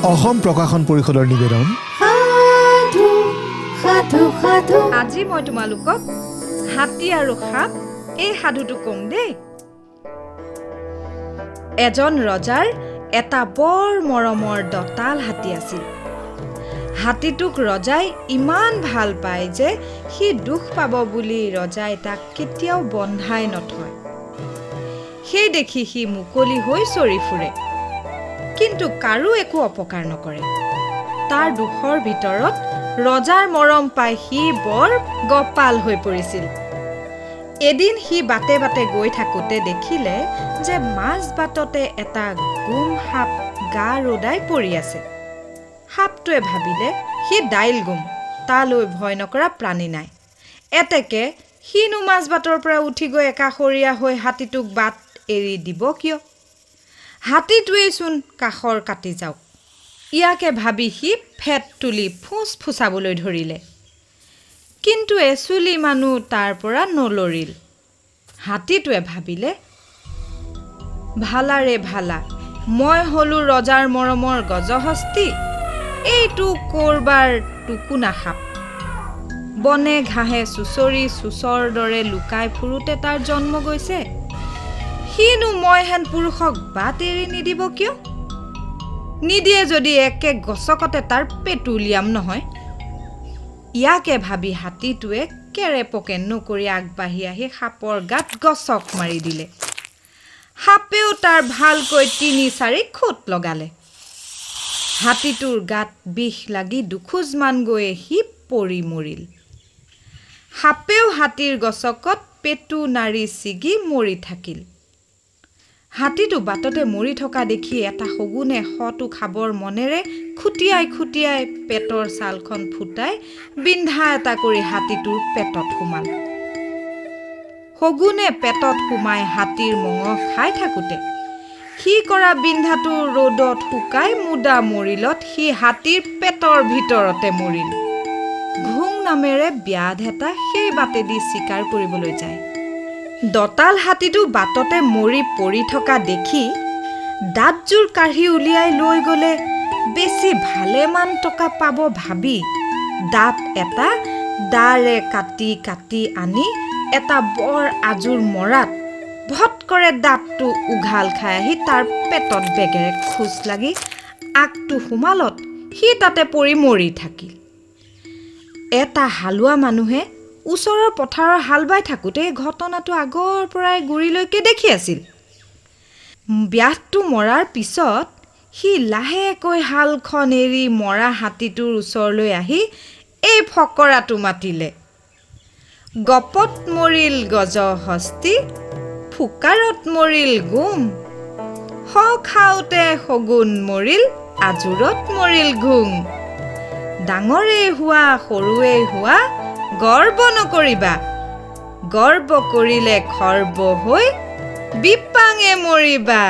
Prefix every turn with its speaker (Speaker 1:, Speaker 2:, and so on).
Speaker 1: অসম প্ৰকাশন পৰিষদৰ নিবেদন
Speaker 2: আজি মই তোমালোকক হাতী আৰু সাপ এই সাধুটো কম দেই। এজন ৰজাৰ এটা বৰ মৰমৰ দঁতাল হাতী আছিল। হাতীটোক ৰজাই ইমান ভাল পায় যে সি দুখ পাব বুলি ৰজাই তাক কেতিয়াও বন্ধাই নথয়। সেই দেখি সি মুকলি হৈ চৰি ফুৰে, কিন্তু কাৰো একো অপকাৰ নকৰে। তাৰ দুখৰ ভিতৰত ৰজাৰ মৰম পাই সি বৰ গপাল হৈ পৰিছিল। এদিন সি বাটে বাটে গৈ থাকোঁতে দেখিলে যে মাজ বাটতে এটা গুম সাপ গা ৰদাই পৰি আছে। সাপটোৱে ভাবিলে সি দাইল গুম, তালৈ ভয় নকৰা প্ৰাণী নাই। এতেকে সিনো মাজ বাটৰ পৰা উঠি গৈ একাষৰীয়া হৈ হাতীটোক বাট এৰি দিব কিয়? হাতীটোৱেইচোন কাষৰ কাটি যাওক। ইয়াকে ভাবি সি ফেট তুলি ফুচ ফুচাবলৈ ধৰিলে, কিন্তু এচুলি মানুহ তাৰ পৰা নলৰিল। হাতীটোৱে ভাবিলে, ভালাৰে ভালা, মই হলো ৰজাৰ মৰমৰ গজহস্তি, এইটো কৰবাৰ টুকুনা সাপ। বনে ঘাঁহে চুচৰি চুচৰ দৰে লুকাই ফুৰোতে তাৰ জন্ম গৈছে। সিনো মই হেন পুৰুষক বাট এৰি নিদিব কিয়? নিদিয়ে যদি একে গছকতে তাৰ পেটু উলিয়াম নহয়। ইয়াকে ভাবি হাতীটোৱে কেৰেপকে নকৰি আগবাঢ়ি আহি সাপৰ গাত গছক মাৰি দিলে। সাপেও তাৰ ভালকৈ ৩-৪ খুট লগালে। হাতীটোৰ গাত বিষ লাগি দুখোজমান গৈয়ে সি পৰি মৰিল। সাপেও হাতীৰ গছকত পেটু নাৰি ছিগি মৰি থাকিল। হাতীটো বাটতে মৰি থকা দেখি এটা শগুনে শটো খাবৰ মনেৰে খুটিয়াই খুটিয়াই পেটৰ ছালখন ফুটাই বিন্ধা এটা কৰি হাতীটোৰ পেটত সোমাল। শগুনে পেটত সোমাই হাতীৰ মঙহ খাই থাকোঁতে সি কৰা বিন্ধাটো ৰ'দত শুকাই মুদা মৰিলত সি হাতীৰ পেটৰ ভিতৰতে মৰিল। ঘোং নামেৰে ব্যাধ এটা সেই বাটেদি চিকাৰ কৰিবলৈ যায়। দঁতাল হাতীটো বাটতে মৰি পৰি থকা দেখি দাঁতযোৰ কাঢ়ি উলিয়াই লৈ গ'লে বেছি ভালেমান টকা পাব ভাবি দাঁত এটা দাৰে কাটি কাটি আনি এটা বৰ আজোৰ মৰাত ভটকৰে দাঁতটো উঘাল খাই আহি তাৰ পেটত বেগেৰে খোজ লাগি আগটো সোমালত সি তাতে পৰি মৰি থাকিল। এটা হালোৱা মানুহে ওচৰৰ পথাৰৰ হাল বাই থাকোঁতে ঘটনাটো আগৰ পৰাই গুৰিলৈকে দেখি আছিল। ব্যাধটো মৰাৰ পিছত সি লাহেকৈ হালখন এৰি মৰা হাতীটোৰ ওচৰলৈ আহি এই ফকৰাটো মাতিলে, গপত মৰিল গজহস্তি, ফুকাৰত মৰিল গুম, শ খাওঁতে শগুন মৰিল, আজোৰত মৰিল ঘোং। ডাঙৰেই হোৱা সৰুৱেই হোৱা গৰ্ব নকৰিবা, গৰ্ব কৰিলে খৰ্ব হৈ বিপাঙে মৰিবা।